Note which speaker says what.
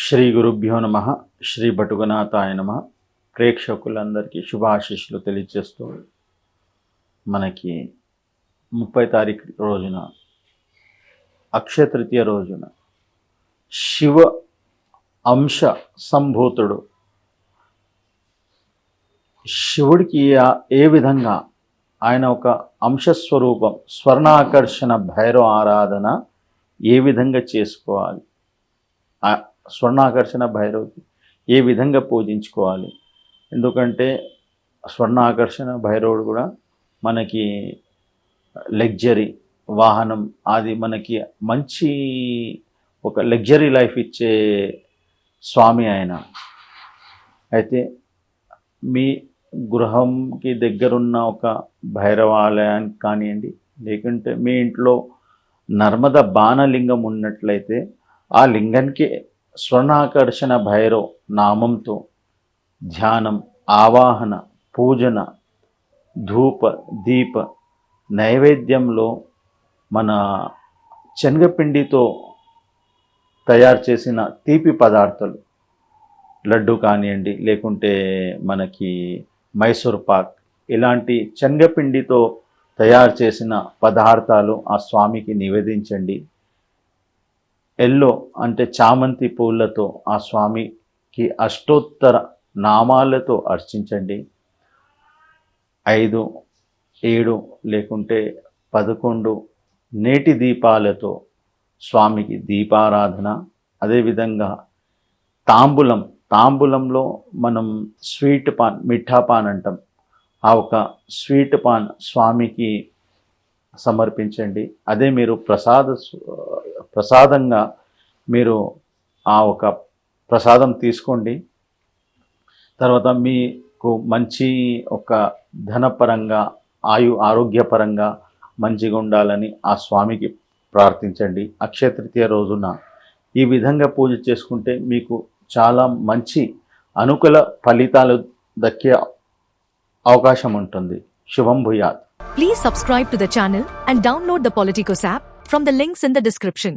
Speaker 1: శ్రీ గురుభ్యో నమ. శ్రీ భటుగనాథాయ నమ. ప్రేక్షకులందరికీ శుభాశీస్సులు తెలియజేస్తూ మనకి 30 తారీఖు రోజున అక్షయ తృతీయ రోజున శివ అంశ సంభూతుడు శివుడికి ఏ విధంగా ఆయన ఒక అంశస్వరూపం స్వర్ణాకర్షణ భైరవ ఆరాధన ఏ విధంగా చేసుకోవాలి, స్వర్ణాకర్షణ భైరవుకి ఏ విధంగా పూజించుకోవాలి. ఎందుకంటే స్వర్ణాకర్షణ భైరవుడు కూడా మనకి లగ్జరీ వాహనం, అది మనకి మంచి ఒక లగ్జరీ లైఫ్ ఇచ్చే స్వామి ఆయన. అయితే మీ గృహంకి దగ్గరున్న ఒక భైరవాలయానికి కానివ్వండి, లేకుంటే మీ ఇంట్లో నర్మద బాణలింగం ఉన్నట్లయితే ఆ లింగానికి స్వర్ణాకర్షణ భైరవ్ నామంతో ధ్యానం, ఆవాహన, పూజన, ధూప దీప నైవేద్యంలో మన శనగపిండితో తయారు చేసిన తీపి పదార్థాలు, లడ్డు కానివ్వండి, లేకుంటే మనకి మైసూర్ పాక్, ఇలాంటి శనగపిండితో తయారు చేసిన పదార్థాలు ఆ స్వామికి నివేదించండి. ఎల్లో అంటే చామంతి పూలతో ఆ స్వామికి అష్టోత్తర నామాలతో అర్చించండి. 5, 7 లేకుంటే 11 నేటి దీపాలతో స్వామికి దీపారాధన. అదేవిధంగా తాంబూలంలో మనం స్వీట్ పాన్, మిఠా పాన్ అంటాం, ఆ ఒక స్వీట్ పాన్ స్వామికి సమర్పించండి. అదే మీరు ప్రసాదంగా మీరు ఆ ఒక ప్రసాదం తీసుకోండి. తర్వాత మీకు మంచి ఒక ధనపరంగా, ఆరోగ్యపరంగా మంచిగా ఉండాలని ఆ స్వామికి ప్రార్థించండి. అక్షయ తృతీయ రోజున ఈ విధంగా పూజ చేసుకుంటే మీకు చాలా మంచి అనుకూల ఫలితాలు దక్కే అవకాశం ఉంటుంది. శుభం భూయాత్.
Speaker 2: Please subscribe to the channel and download the Politicos app from the links in the description.